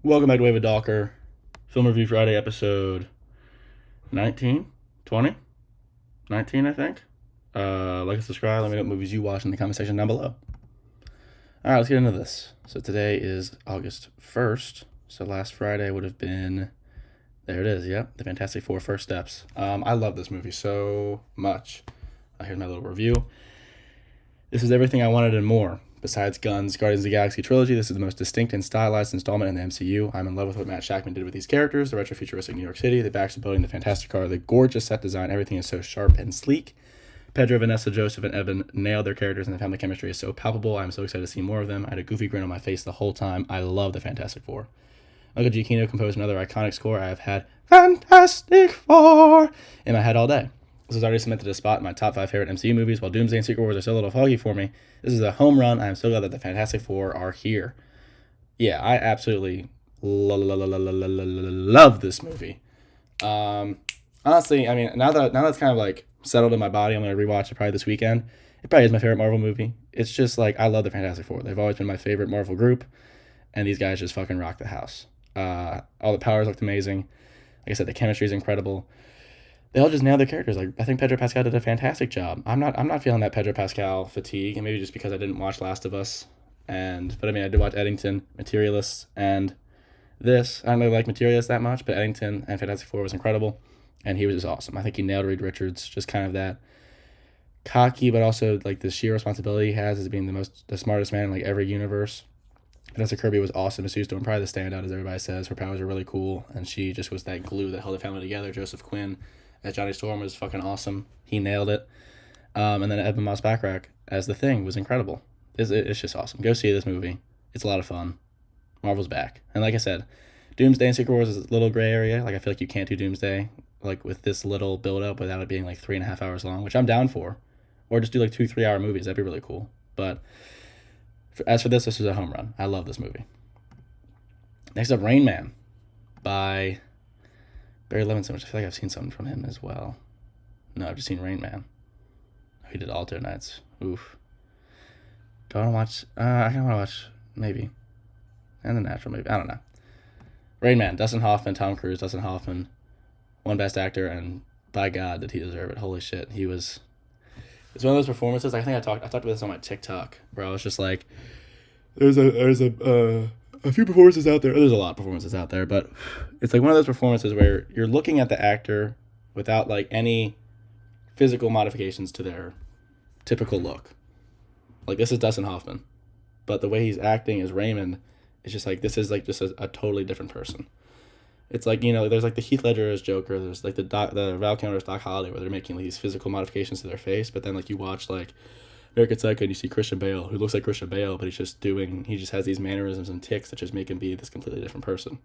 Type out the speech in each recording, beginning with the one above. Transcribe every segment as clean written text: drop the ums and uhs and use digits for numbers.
Welcome back to Wave of Dalker, Film Review Friday, episode 19, 20, 19, I think. Like and subscribe. Let me know what movies you watch in the comment section down below. Alright, let's get into this. So today is August 1st. So last Friday would have been, there it is, yep, The Fantastic Four First Steps. I love this movie so much. Here's my little review. This is everything I wanted and more. Besides Gunn's Guardians of the Galaxy trilogy, this is the most distinct and stylized installment in the MCU. I'm in love with what Matt Shakman did with these characters, the retro-futuristic New York City, the backstory building, the fantastic car, the gorgeous set design. Everything is so sharp and sleek. Pedro, Vanessa, Joseph, and Evan nailed their characters, and the family chemistry is so palpable. I'm so excited to see more of them. I had a goofy grin on my face the whole time. I love the Fantastic Four. Michael Giacchino composed another iconic score. I have had Fantastic Four in my head all day. This has already cemented a spot in my top 5 favorite MCU movies. While Doomsday and Secret Wars are still a little foggy for me, this is a home run. I am so glad that the Fantastic Four are here. Yeah, I absolutely love this movie. Honestly, I mean, now that it's kind of like settled in my body, I'm gonna rewatch it probably this weekend. It probably is my favorite Marvel movie. It's just like I love the Fantastic Four. They've always been my favorite Marvel group, and these guys just fucking rock the house. All the powers looked amazing. Like I said, the chemistry is incredible. They all just nailed their characters. Like I think Pedro Pascal did a fantastic job. I'm not feeling that Pedro Pascal fatigue, and maybe just because I didn't watch Last of Us, but I mean I did watch Eddington, Materialists, and this. I don't really like Materialists that much, but Eddington and Fantastic Four was incredible, and he was just awesome. I think he nailed Reed Richards, just kind of that cocky, but also like the sheer responsibility he has as being the smartest man in like every universe. Vanessa Kirby was awesome. Sue Storm, probably the standout, as everybody says. Her powers are really cool, and she just was that glue that held the family together. Joseph Quinn as Johnny Storm was fucking awesome. He nailed it. And then Evan Moss Backrack as the Thing was incredible. It's just awesome. Go see this movie. It's a lot of fun. Marvel's back. And like I said, Doomsday and Secret Wars is a little gray area. Like I feel like you can't do Doomsday like with this little build up without it being like 3.5 hours long, which I'm down for. Or just do like 2-3 hour movies. That'd be really cool. But as for this was a home run. I love this movie. Next up, Rain Man by Barry Levinson, which I feel like I've seen something from him as well. No, I've just seen Rain Man. He did Alter Nights. Oof. Do I want to watch? I kind of want to watch, maybe. And The Natural, maybe. I don't know. Rain Man, Dustin Hoffman, Tom Cruise, Dustin Hoffman. Won Best Actor, and by God, did he deserve it. Holy shit. It's one of those performances, I think I talked about this on my TikTok, where I was just like, there's a few performances out there. There's a lot of performances out there, but it's like one of those performances where you're looking at the actor without like any physical modifications to their typical look. Like this is Dustin Hoffman, but the way he's acting as Raymond is just like this is like just a totally different person. It's like, there's like the Heath Ledger as Joker, there's like the Val Kilmer as Doc Holliday, where they're making these physical modifications to their face, but then like you watch like American Psycho and you see Christian Bale, who looks like Christian Bale, but he just has these mannerisms and tics that just make him be this completely different person.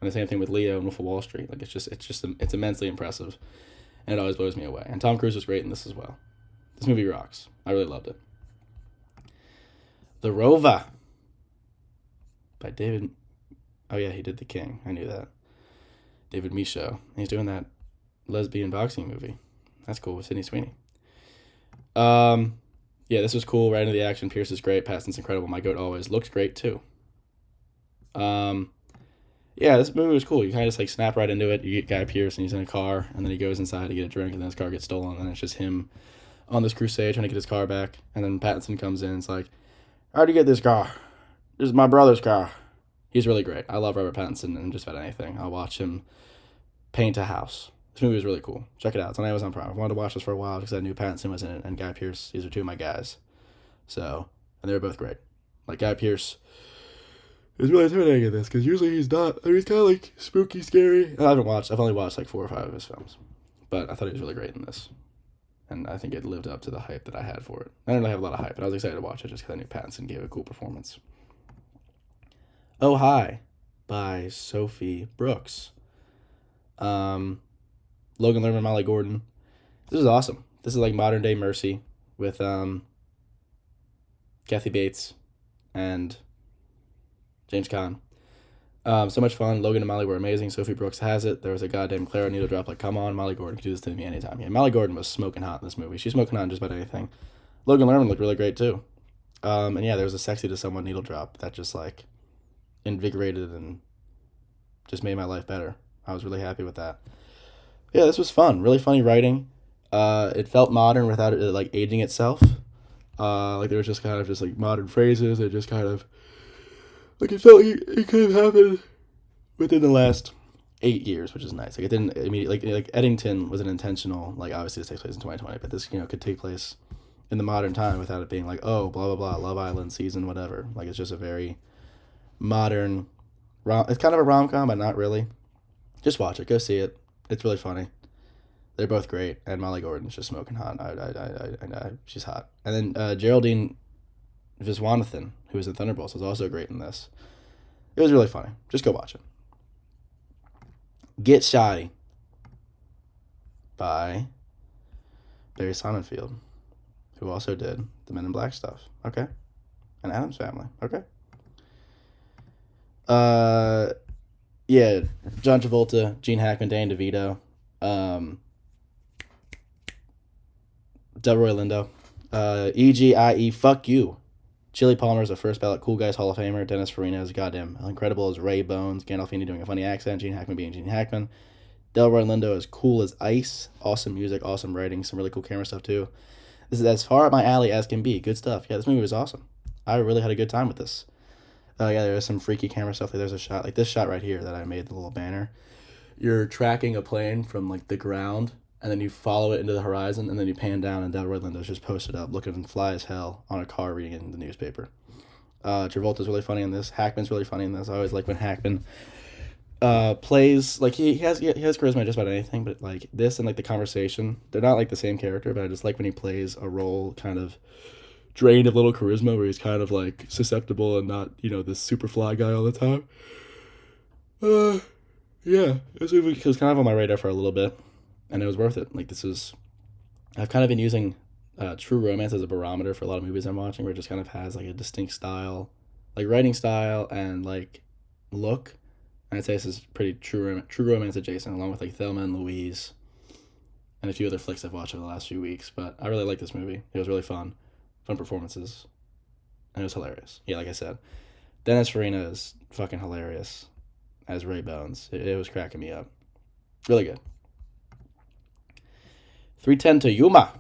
And the same thing with Leo and Wolf of Wall Street. Like it's immensely impressive, and it always blows me away. And Tom Cruise was great in this as well. This movie rocks. I really loved it. The Rover by David. Oh yeah, he did The King. I knew that. David Michaud. He's doing that lesbian boxing movie. That's cool with Sydney Sweeney. Yeah, this was cool. Right into the action. Pierce is great. Pattinson's incredible. My goat always looks great too. Yeah, this movie was cool. You kind of just like snap right into it. You get Guy Pearce and he's in a car, and then he goes inside to get a drink, and then his car gets stolen, and it's just him on this crusade trying to get his car back. And then Pattinson comes in. It's like, how'd you get this car? This is my brother's car. He's really great. I love Robert Pattinson and just about anything. I'll watch him paint a house. This movie was really cool. Check it out. It's on Amazon Prime. I wanted to watch this for a while because I knew Pattinson was in it and Guy Pearce. These are two of my guys. So, and they were both great. Like Guy Pearce is really intimidating in this because usually he's not. I mean, he's kind of like spooky, scary. I've only watched like 4 or 5 of his films. But I thought he was really great in this. And I think it lived up to the hype that I had for it. I didn't really have a lot of hype, but I was excited to watch it just because I knew Pattinson gave a cool performance. Oh Hi by Sophie Brooks. Logan Lerman, Molly Gordon. This is awesome. This is like modern day Mercy with Kathy Bates and James Caan. So much fun. Logan and Molly were amazing. Sophie Brooks has it. There was a goddamn Clara needle drop. Like, come on, Molly Gordon can do this to me anytime. Yeah, Molly Gordon was smoking hot in this movie. She's smoking hot in just about anything. Logan Lerman looked really great too. And yeah, there was a sexy to someone needle drop that just like invigorated and just made my life better. I was really happy with that. Yeah, this was fun. Really funny writing. It felt modern without it like aging itself. Like there was just kind of just like modern phrases. It just kind of like it felt like it could have happened within the last 8 years, which is nice. Like it didn't immediately like Eddington was an intentional, like obviously this takes place in 2020, but this could take place in the modern time without it being like, oh, blah blah blah, Love Island season whatever. Like it's just a very modern it's kind of a rom-com, but not really. Just watch it, go see it. It's really funny. They're both great, and Molly Gordon's just smoking hot. She's hot. And then Geraldine Viswanathan, who was in Thunderbolts, was also great in this. It was really funny. Just go watch it. Get Shoddy by Barry Sonnenfeld, who also did the Men in Black stuff. Okay. And Addams Family. Okay. Yeah, John Travolta, Gene Hackman, Danny DeVito, Delroy Lindo, EGIE, fuck you. Chili Palmer is a first ballot Cool Guys Hall of Famer. Dennis Farina is goddamn incredible as Ray Bones. Gandolfini doing a funny accent. Gene Hackman being Gene Hackman. Delroy Lindo is cool as ice. Awesome music, awesome writing, some really cool camera stuff too. This is as far up my alley as can be. Good stuff. Yeah, this movie was awesome. I really had a good time with this. Yeah, there was some freaky camera stuff. Like there's a shot, like this shot right here that I made, the little banner. You're tracking a plane from like the ground, and then you follow it into the horizon, and then you pan down, and Delroy Lindo's just posted up, looking fly as hell on a car reading in the newspaper. Travolta's really funny in this. Hackman's really funny in this. I always like when Hackman plays, like he has charisma in just about anything, but like this and like The Conversation, they're not like the same character, but I just like when he plays a role kind of drained of little charisma, where he's kind of like susceptible and not, this super fly guy all the time. Yeah, this movie was kind of on my radar for a little bit, and it was worth it. Like I've kind of been using True Romance as a barometer for a lot of movies I'm watching, where it just kind of has like a distinct style, like writing style and like look. And I'd say this is pretty True Romance adjacent, along with like Thelma and Louise, and a few other flicks I've watched over the last few weeks. But I really like this movie. It was really fun performances, and it was hilarious. Yeah, like I said, Dennis Farina is fucking hilarious as Ray Bones. It was cracking me up. Really good. 3:10 to Yuma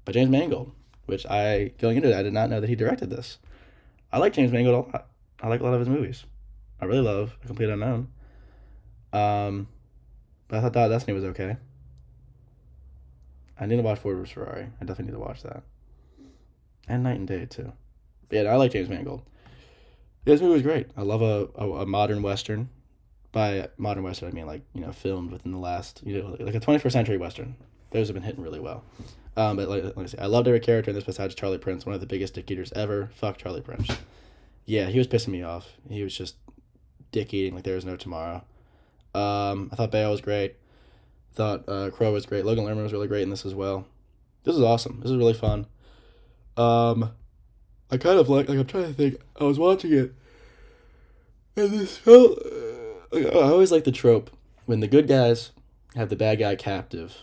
by James Mangold, which going into it, I did not know that he directed this. I like James Mangold a lot. I like a lot of his movies. I really love A Complete Unknown. But I thought Destiny was okay. I need to watch Ford vs. Ferrari. I definitely need to watch that. And Night and Day, too. But yeah, I like James Mangold. Yeah, this movie was great. I love a modern Western. By modern Western, I mean, like, filmed within the last, like a 21st century Western. Those have been hitting really well. But like I say, I loved every character in this besides Charlie Prince, one of the biggest dick eaters ever. Fuck Charlie Prince. Yeah, he was pissing me off. He was just dick eating like there was no tomorrow. I thought Bale was great. Thought Crow was great. Logan Lerman was really great in this as well. This is awesome. This is really fun. I kind of like I'm trying to think. I was watching it, and this felt. I always like the trope when the good guys have the bad guy captive,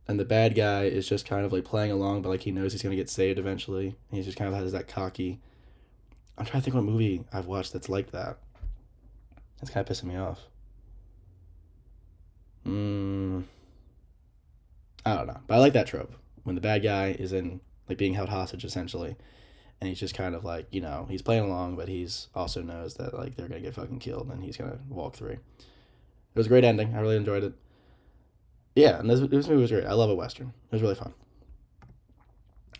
and the bad guy is just kind of like playing along, but like he knows he's gonna get saved eventually, and he just kind of has that cocky. I'm trying to think what movie I've watched that's like that. That's kind of pissing me off. I don't know, but I like that trope when the bad guy is in like being held hostage essentially, and he's just kind of like he's playing along, but he's also knows that like they're gonna get fucking killed, and he's gonna walk through. It was a great ending. I really enjoyed it. Yeah, and this movie was great. I love a Western. It was really fun.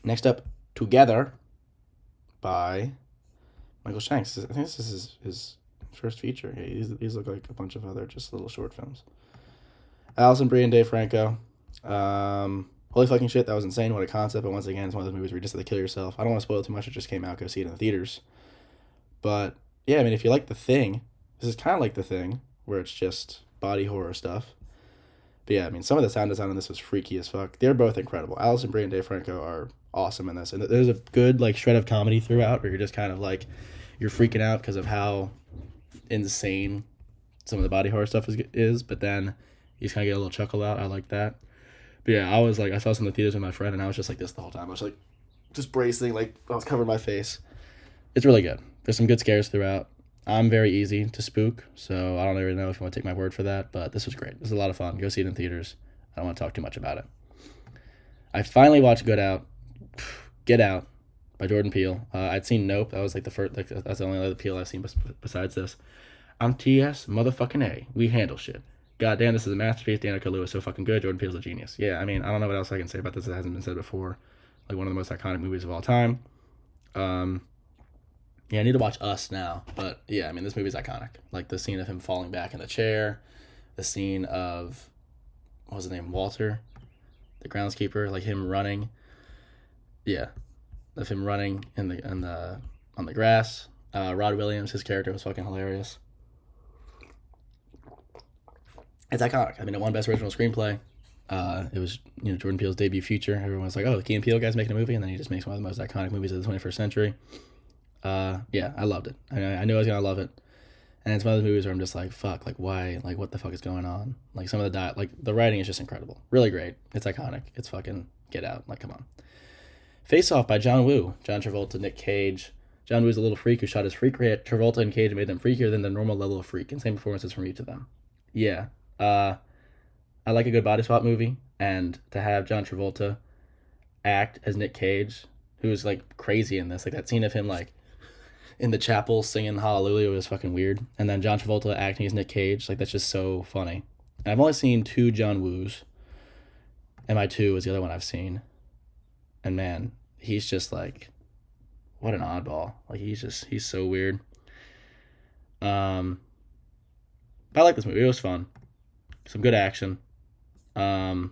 Next up, Together by Michael Shanks. I think this is his first feature. Yeah, these look like a bunch of other just little short films. Alison Brie and Dave Franco. Holy fucking shit, that was insane. What a concept. But once again, it's one of those movies where you just have to kill yourself. I don't want to spoil too much. It just came out. Go see it in the theaters. But yeah, I mean, if you like The Thing, this is kind of like The Thing, where it's just body horror stuff. But yeah, I mean, some of the sound design on this was freaky as fuck. They're both incredible. Alison Brie and Dave Franco are awesome in this. And there's a good like shred of comedy throughout where you're just kind of like, you're freaking out because of how insane some of the body horror stuff is. But then you just kind of get a little chuckle out. I like that. But yeah, I saw this in the theaters with my friend, and I was just like this the whole time. I was like, just bracing, like I was covering my face. It's really good. There's some good scares throughout. I'm very easy to spook, so I don't really know if you want to take my word for that, but this was great. This was a lot of fun. Go see it in theaters. I don't want to talk too much about it. I finally watched Get Out by Jordan Peele. I'd seen Nope. That was like the first, like that's the only other Peele I've seen besides this. I'm T.S. motherfucking A. We handle shit. God damn, this is a masterpiece. Daniel Kaluuya is so fucking good. Jordan Peele's a genius. Yeah, I mean, I don't know what else I can say about this that hasn't been said before. Like one of the most iconic movies of all time. Yeah, I need to watch Us now. But yeah, I mean, this movie's iconic. Like the scene of him falling back in the chair, the scene of, what was his name, Walter, the groundskeeper, like him running. Yeah, of him running on the grass. Rod Williams, his character was fucking hilarious. It's iconic. I mean, it won Best Original Screenplay. It was Jordan Peele's debut feature. Everyone was like, "Oh, the Key and Peele guy's making a movie," and then he just makes one of the most iconic movies of the 21st century. Yeah, I loved it. I knew I was gonna love it, and it's one of those movies where I'm just like, "Fuck, like why? Like what the fuck is going on?" Like some of like the writing is just incredible, really great. It's iconic. It's fucking Get Out. Like come on. Face Off by John Woo, John Travolta, Nick Cage. John Woo's a little freak who shot his freak rate. Travolta and Cage made them freakier than the normal level of freak, and same performances from each of them. Yeah, I like a good body swap movie, and to have John Travolta act as Nick Cage, who was like crazy in this, like that scene of him like in the chapel singing Hallelujah was fucking weird, and then John Travolta acting as Nick Cage, like that's just so funny. And I've only seen 2 John Woos. MI2 is the other one I've seen, and man, he's just like, what an oddball. Like he's so weird. But I like this movie. It was fun. Some good action. Yeah,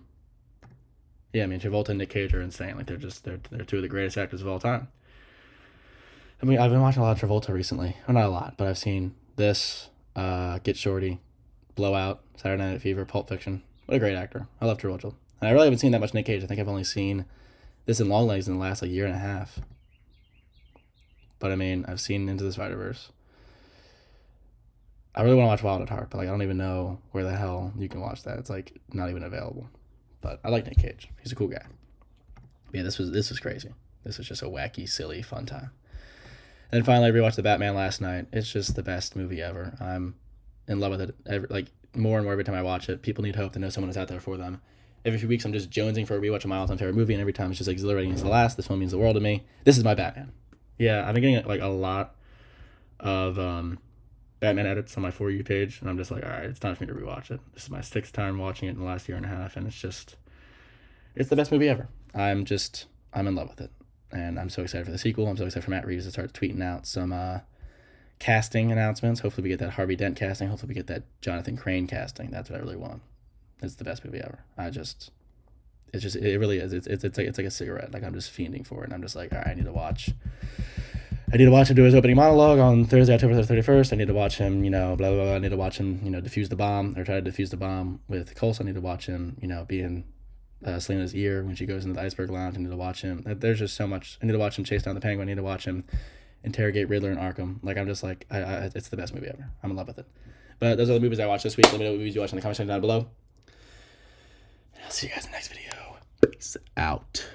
I mean Travolta and Nick Cage are insane. Like they're 2 of the greatest actors of all time. I mean, I've been watching a lot of Travolta recently. Well, not a lot, but I've seen this, Get Shorty, Blowout, Saturday Night Fever, Pulp Fiction. What a great actor. I love Travolta. And I really haven't seen that much Nick Cage. I think I've only seen this in Longlegs in the last like year and a half. But I mean, I've seen Into the Spider-Verse. I really want to watch Wild at Heart, but like I don't even know where the hell you can watch that. It's like not even available. But I like Nick Cage. He's a cool guy. Yeah, this was crazy. This was just a wacky, silly, fun time. And then finally, I rewatched The Batman last night. It's just the best movie ever. I'm in love with it. Like more and more every time I watch it. People need hope to know someone is out there for them. Every few weeks, I'm just jonesing for a rewatch of my all-time favorite movie, and every time it's just exhilarating as the last. This film means the world to me. This is my Batman. Yeah, I've been getting like a lot of Batman edits on my For You page, and I'm just like, all right, it's time for me to rewatch it. This is my 6th time watching it in the last year and a half, and it's the best movie ever. I'm in love with it. And I'm so excited for the sequel. I'm so excited for Matt Reeves to start tweeting out some casting announcements. Hopefully we get that Harvey Dent casting. Hopefully we get that Jonathan Crane casting. That's what I really want. It's the best movie ever. It really is. It's like a cigarette. Like I'm just fiending for it. And I'm just like, all right, I need to watch him do his opening monologue on Thursday, October 31st. I need to watch him, blah, blah, blah. I need to watch him, defuse the bomb or try to defuse the bomb with Coulson. I need to watch him, be in Selena's ear when she goes into the iceberg lounge. I need to watch him. There's just so much. I need to watch him chase down the Penguin. I need to watch him interrogate Riddler in Arkham. Like I'm just like, it's the best movie ever. I'm in love with it. But those are the movies I watched this week. Let me know what movies you watch in the comment section down below. I'll see you guys in the next video. Peace out.